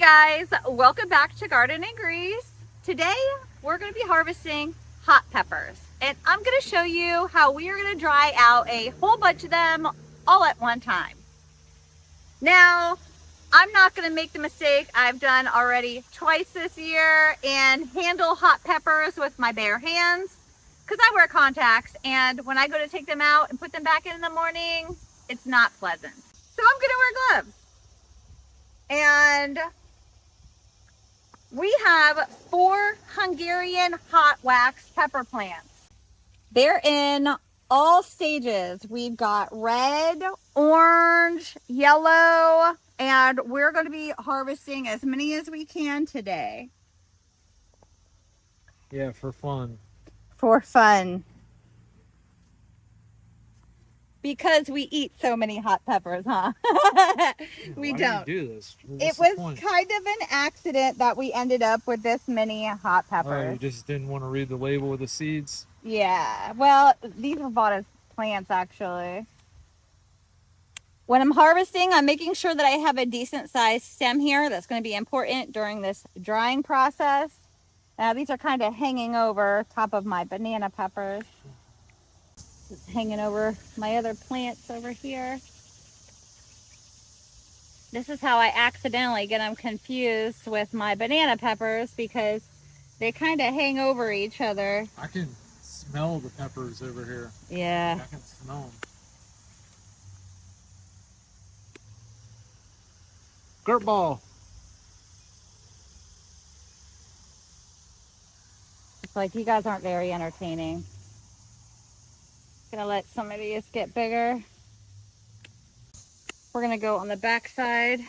guys, welcome back to Garden and Grease. Today we're going to be harvesting hot peppers, and I'm going to show you how we are going to dry out a whole bunch of them all at one time. Now, I'm not going to make the mistake I've done already twice this year and handle hot peppers with my bare hands, because I wear contacts, and when I go to take them out and put them back in the morning, it's not pleasant. So I'm going to wear gloves. And we have 4 Hungarian hot wax pepper plants. They're in all stages. We've got red, orange, yellow, and we're going to be harvesting as many as we can today. Yeah, for fun. For fun. Because we eat so many hot peppers, huh? We don't. Why do you do this? It was kind of an accident that we ended up with this many hot peppers. Oh, you just didn't want to read the label with the seeds? Yeah. Well, these were bought as plants, actually. When I'm harvesting, I'm making sure that I have a decent sized stem here. That's going to be important during this drying process. Now, these are kind of hanging over top of my banana peppers. It's hanging over my other plants over here. This is how I accidentally get them confused with my banana peppers, because they kind of hang over each other. I can smell the peppers over here. Yeah. I can smell them. Gurt ball. It's like you guys aren't very entertaining. Gonna let some of these get bigger. We're gonna go on the back side.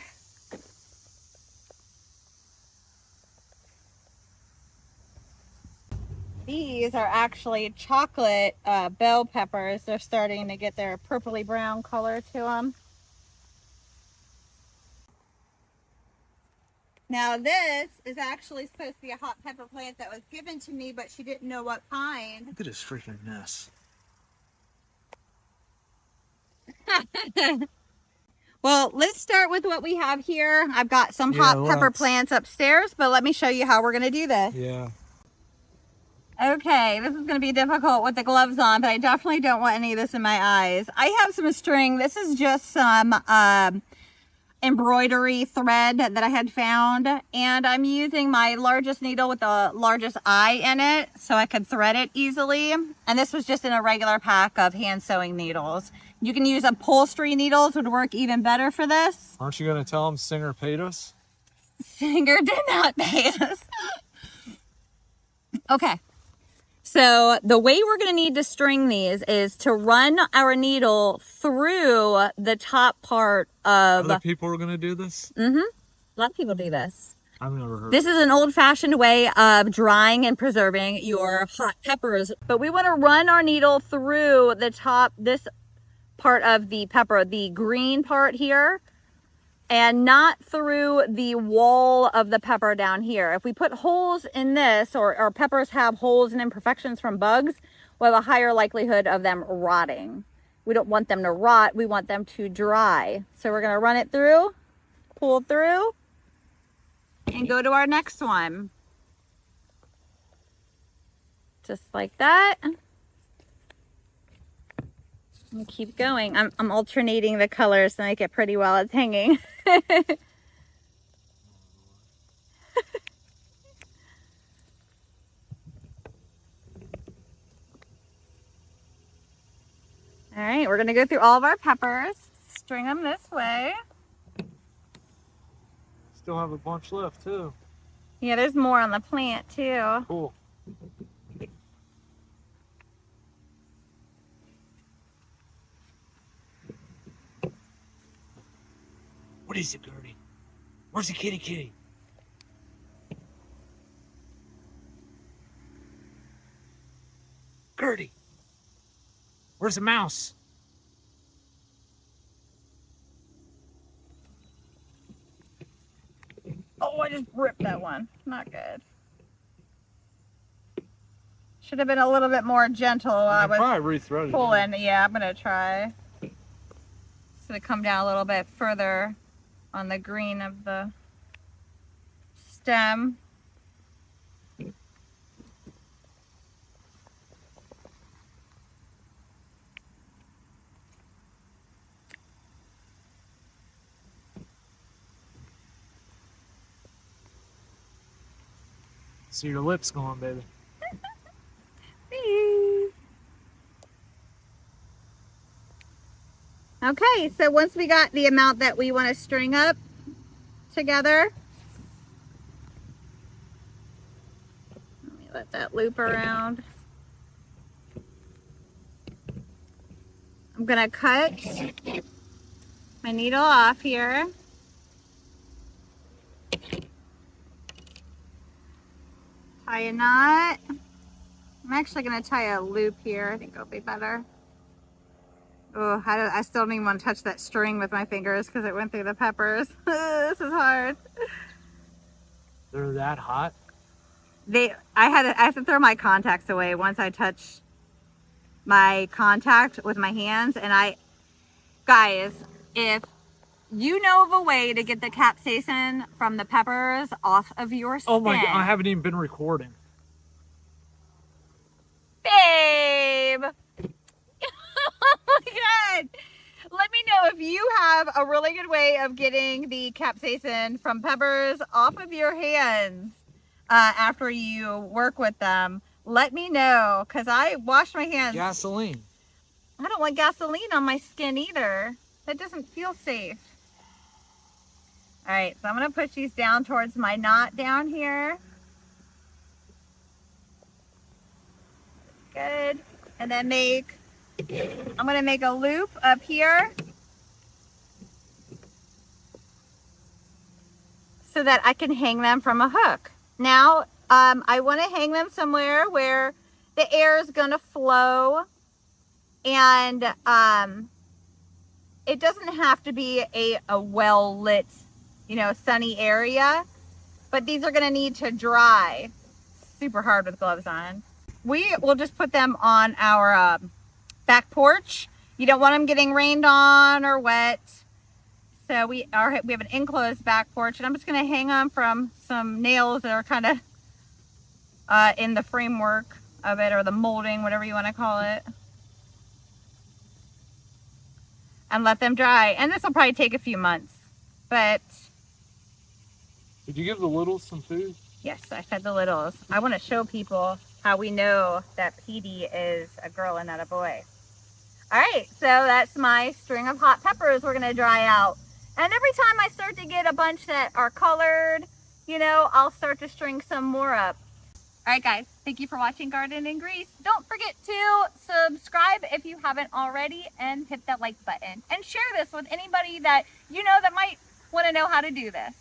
These are actually chocolate bell peppers. They're starting to get their purpley brown color to them. Now this is actually supposed to be a hot pepper plant that was given to me, but she didn't know what kind. Look at this freaking mess. Well, let's start with what we have here. I've got some hot pepper plants upstairs, but let me show you how we're going to do this. Yeah. Okay, this is going to be difficult with the gloves on, but I definitely don't want any of this in my eyes. I have some string. This is just some embroidery thread that I had found, and I'm using my largest needle with the largest eye in it so I could thread it easily. And this was just in a regular pack of hand sewing needles. You can use upholstery needles, would work even better for this. Aren't you going to tell them Singer paid us? Singer did not pay us. Okay. So the way we're going to need to string these is to run our needle through the top part of... Other people are going to do this? Mm-hmm. A lot of people do this. I've never heard. This is an old-fashioned way of drying and preserving your hot peppers. But we want to run our needle through the top, this part of the pepper, the green part here, and not through the wall of the pepper down here. If we put holes in this, or peppers have holes and imperfections from bugs, we'll have a higher likelihood of them rotting. We don't want them to rot, we want them to dry. So we're gonna run it through, pull through, and go to our next one. Just like that. And keep going. I'm alternating the colors to make it pretty while it's hanging. All right, we're going to go through all of our peppers, string them this way. Still have a bunch left too. Yeah, there's more on the plant too. Cool. What is it, Gertie? Where's the kitty? Gertie! Where's the mouse? Oh, I just ripped that one. Not good. Should have been a little bit more gentle while I was probably rethread it. pulling. Yeah, I'm going to try. It's going to come down a little bit further on the green of the stem. See your lips going, baby. Okay, so once we got the amount that we want to string up together, let me let that loop around. I'm gonna cut my needle off here. Tie a knot. I'm actually gonna tie a loop here. I think it'll be better. Oh, I still don't even want to touch that string with my fingers because it went through the peppers. This is hard. They're that hot? I have to throw my contacts away once I touch my contact with my hands. And guys, if you know of a way to get the capsaicin from the peppers off of your skin. Oh my God, I haven't even been recording. Babe! Oh my God! Let me know if you have a really good way of getting the capsaicin from peppers off of your hands after you work with them. Let me know, because I wash my hands. Gasoline. I don't want gasoline on my skin either. That doesn't feel safe. All right, so I'm gonna push these down towards my knot down here. Good. And then I'm gonna make a loop up here so that I can hang them from a hook. Now, I wanna hang them somewhere where the air is gonna flow, and it doesn't have to be a well-lit, sunny area, but these are gonna need to dry. Super hard with gloves on. We will just put them on our back porch. You don't want them getting rained on or wet. So we have an enclosed back porch, and I'm just gonna hang them from some nails that are kind of in the framework of it, or the molding, whatever you want to call it. And let them dry. And this will probably take a few months, but. Did you give the littles some food? Yes, I fed the littles. I want to show people how we know that Petey is a girl and not a boy. All right, so that's my string of hot peppers we're gonna dry out. And every time I start to get a bunch that are colored, I'll start to string some more up. All right, guys, thank you for watching Garden and Grease. Don't forget to subscribe if you haven't already, and hit that like button. And share this with anybody that that might want to know how to do this.